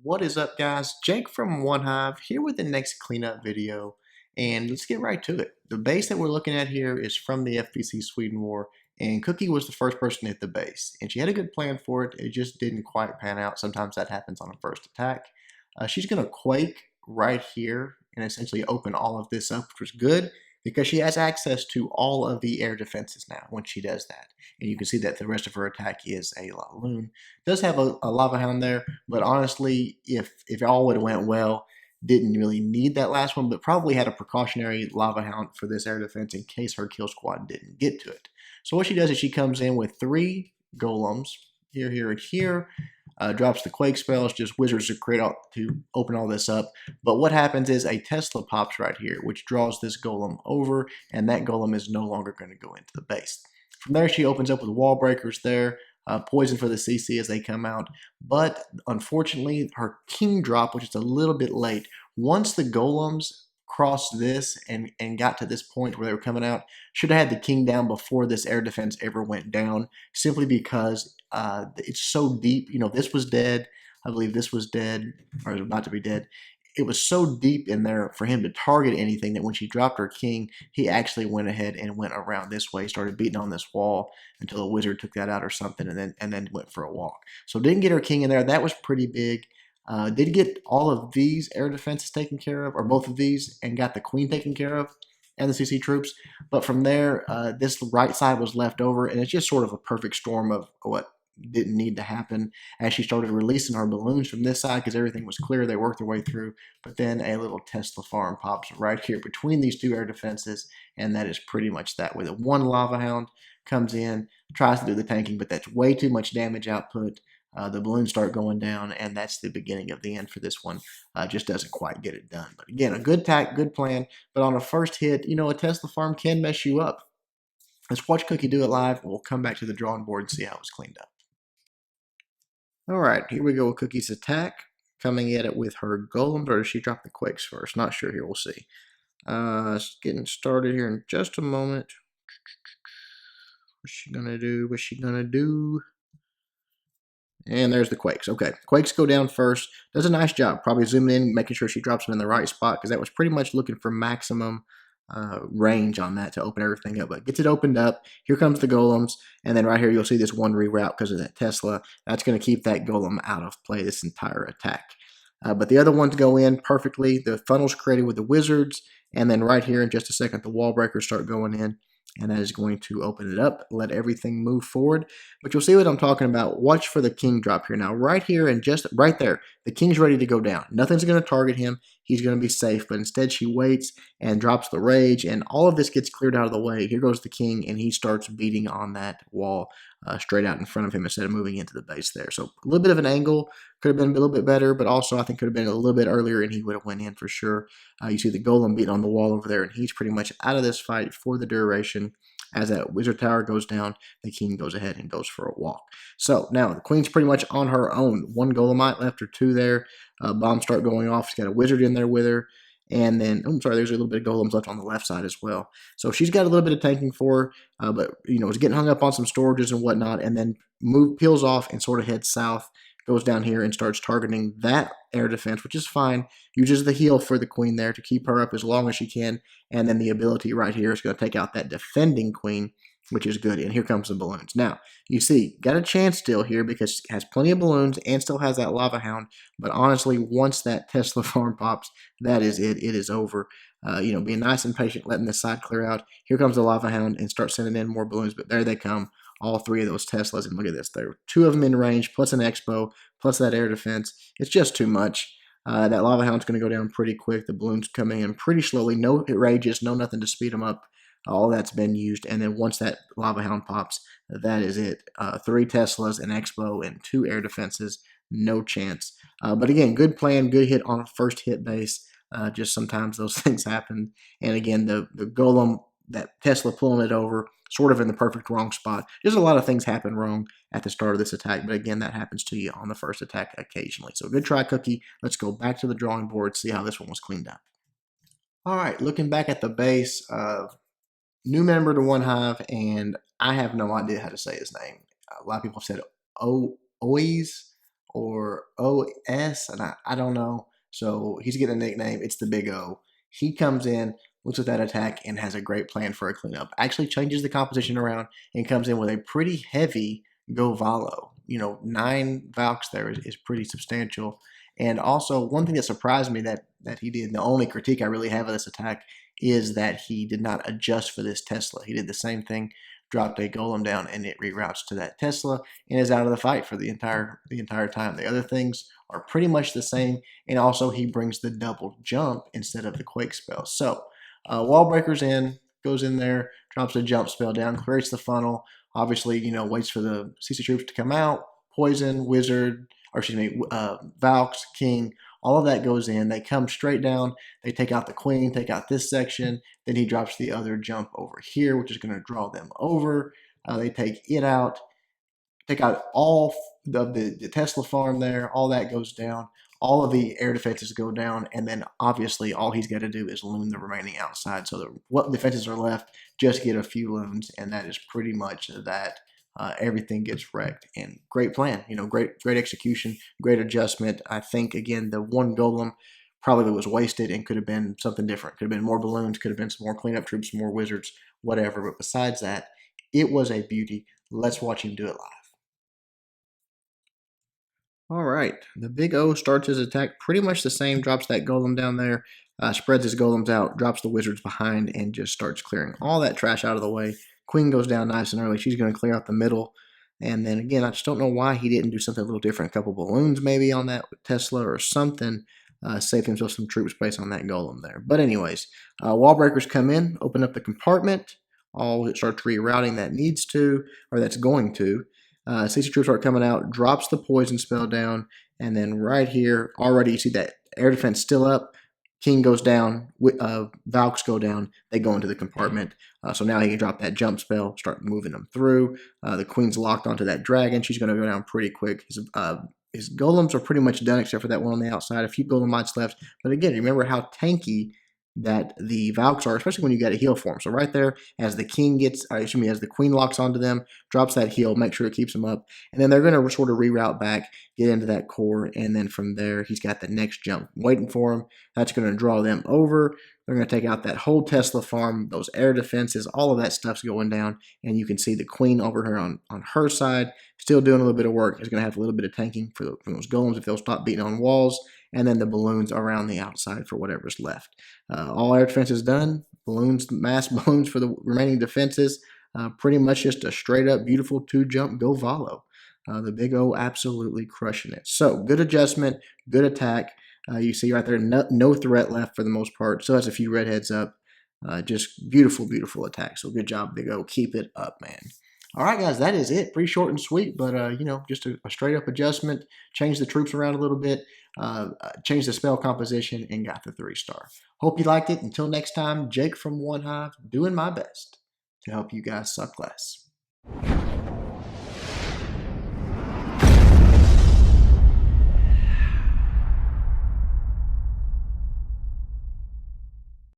What is up, guys? Jake from One Hive here with the next cleanup video, and let's get right to it. The base that we're looking at here is from the FBC Sweden War, and Cookie was the first person to hit the base, and she had a good plan for it. It just didn't quite pan out. Sometimes that happens on a first attack. She's going to quake right here and essentially open all of this up, which was good because she has access to all of the air defenses now when she does that. And you can see that the rest of her attack is a GoLaLoon. Does have a lava hound there, but honestly, if all would have went well, didn't really need that last one, but probably had a precautionary lava hound for this air defense in case her kill squad didn't get to it. So what she does is she comes in with 3 golems, here, here, and here, drops the quake spells, just wizards to open all this up. But what happens is a Tesla pops right here, which draws this golem over, and that golem is no longer going to go into the base. From there, she opens up with wall breakers there, poison for the CC as they come out. But unfortunately, her king drop, which is a little bit late, once the golems crossed this and got to this point where they were coming out, should have had the king down before this air defense ever went down, simply because it's so deep. You know, this was dead. I believe this was dead, or was about to be dead. It was so deep in there for him to target anything that when she dropped her king, he actually went ahead and went around this way, started beating on this wall until a wizard took that out or something, and then went for a walk. So didn't get her king in there. That was pretty big. Did get all of these air defenses taken care of, or both of these, and got the queen taken care of, and the CC troops. But from there, this right side was left over, and it's just sort of a perfect storm of what didn't need to happen as she started releasing our balloons from this side because everything was clear. They worked their way through, but then a little Tesla farm pops right here between these 2 air defenses, and that is pretty much that. With it, 1 lava hound comes in, tries to do the tanking, but that's way too much damage output. The balloons start going down, and that's the beginning of the end for this one. Just doesn't quite get it done. But again, a good tack, good plan. But on a first hit, you know, a Tesla farm can mess you up. Let's watch Cookie do it live. We'll come back to the drawing board and see how it's cleaned up. All right, here we go with Cookie's attack. Coming at it with her golems, or does she drop the quakes first? Not sure here. We'll see. Getting started here in just a moment. What's she gonna do? What's she gonna do? And there's the quakes. Okay, quakes go down first. Does a nice job. Probably zooming in, making sure she drops them in the right spot because that was pretty much looking for maximum range on that to open everything up. But gets it opened up. Here comes the golems, and then right here you'll see this one reroute because of that Tesla. That's going to keep that golem out of play this entire attack. But the other ones go in perfectly. The funnel's created with the wizards, and then right here in just a second the wall breakers start going in. And that is going to open it up, let everything move forward. But you'll see what I'm talking about. Watch for the king drop here. Now, right here and just right there, the king's ready to go down. Nothing's going to target him. He's going to be safe. But instead, she waits and drops the rage, and all of this gets cleared out of the way. Here goes the king, and he starts beating on that wall straight out in front of him instead of moving into the base there. So a little bit of an angle. Could have been a little bit better, but also I think could have been a little bit earlier, and he would have went in for sure. You see the golem beating on the wall over there, and he's pretty much out of this fight for the duration. As that wizard tower goes down, the king goes ahead and goes for a walk. So now the queen's pretty much on her own. 1 golemite left or 2 there. Bombs start going off. She's got a wizard in there with her. And then, oh, I'm sorry, there's a little bit of golems left on the left side as well. So she's got a little bit of tanking for her, but, you know, is getting hung up on some storages and whatnot, and then peels off and sort of heads south, goes down here and starts targeting that air defense, which is fine. Uses the heal for the queen there to keep her up as long as she can, and then the ability right here is going to take out that defending queen, which is good. And here comes the balloons. Now, you see, got a chance still here because it has plenty of balloons and still has that lava hound. But honestly, once that Tesla farm pops, that is it. It is over. You know, being nice and patient, letting this side clear out. Here comes the lava hound and start sending in more balloons. But there they come, all 3 of those Teslas. And look at this. There were 2 of them in range, plus an expo, plus that air defense. It's just too much. That lava hound's going to go down pretty quick. The balloons coming in pretty slowly. No rages, no nothing to speed them up. All that's been used, and then once that lava hound pops, that is it. 3 Teslas, an expo, and 2 air defenses. No chance. But again, good plan, good hit on a first hit base. Just sometimes those things happen. And again, the golem, that Tesla pulling it over, sort of in the perfect wrong spot. There's a lot of things happen wrong at the start of this attack, but again, that happens to you on the first attack occasionally. So good try, Cookie. Let's go back to the drawing board, see how this one was cleaned up. All right, looking back at the base, new member to One Hive, and I have no idea how to say his name. A lot of people said Ois or OS, and I don't know. So he's getting a nickname. It's the Big O. He comes in, looks at that attack, and has a great plan for a cleanup. Actually changes the composition around and comes in with a pretty heavy GoVaLo. 9 Valks there is pretty substantial. And also, one thing that surprised me that he did, the only critique I really have of this attack, is that he did not adjust for this Tesla. He did the same thing, dropped a golem down, and it reroutes to that Tesla and is out of the fight for the entire time. The other things are pretty much the same, and also he brings the double jump instead of the quake spell. So wall breakers goes in there, drops a jump spell down, creates the funnel. Obviously, waits for the CC troops to come out. Poison, wizard, or excuse me, Valks, king, all of that goes in. They come straight down. They take out the queen, take out this section. Then he drops the other jump over here, which is going to draw them over. They take it out, take out all of the Tesla farm there. All that goes down. All of the air defenses go down, and then obviously all he's got to do is loon the remaining outside. So what defenses are left, just get a few loons, and that is pretty much that. Everything gets wrecked. And great plan, great execution, great adjustment. I think again the one golem probably was wasted and could have been something different. Could have been more balloons, could have been some more cleanup troops, more wizards, whatever. But besides that, it was a beauty. Let's watch him do it live. All right, the Big O starts his attack pretty much the same, drops that golem down there, spreads his golems out, drops the wizards behind, and just starts clearing all that trash out of the way. Queen goes down nice and early. She's going to clear out the middle. And then again, I just don't know why he didn't do something a little different. A couple balloons maybe on that Tesla or something. Save himself some troop space on that golem there. But anyways, wall breakers come in, open up the compartment. All it starts rerouting that needs to, or that's going to. CC troops start coming out, drops the poison spell down, and then right here, already you see that air defense still up. King goes down, Valks go down, they go into the compartment. So now he can drop that jump spell, start moving them through. The Queen's locked onto that dragon. She's going to go down pretty quick. His golems are pretty much done except for that one on the outside. A few golemites left. But again, remember how tanky that the Valks are, especially when you got a heal for them. So right there, as the king gets, as the queen locks onto them, drops that heal, make sure it keeps them up, and then they're going to sort of reroute back, get into that core, and then from there, he's got the next jump waiting for him. That's going to draw them over. They're going to take out that whole Tesla farm, those air defenses, all of that stuff's going down, and you can see the queen over here on her side, still doing a little bit of work. Is going to have a little bit of tanking for those golems if they'll stop beating on walls, and then the balloons around the outside for whatever's left. All air defenses done. Balloons, mass balloons for the remaining defenses. Pretty much just a straight up beautiful 2-jump GoVaLo. The Big O absolutely crushing it. So good adjustment, good attack. You see right there, no threat left for the most part. Still has a few redheads up. Just beautiful, beautiful attack. So good job, Big O. Keep it up, man. All right, guys, that is it. Pretty short and sweet, but, just a straight up adjustment. Change the troops around a little bit. Change the spell composition and got the 3-star. Hope you liked it. Until next time, Jake from One Hive, doing my best to help you guys suck less.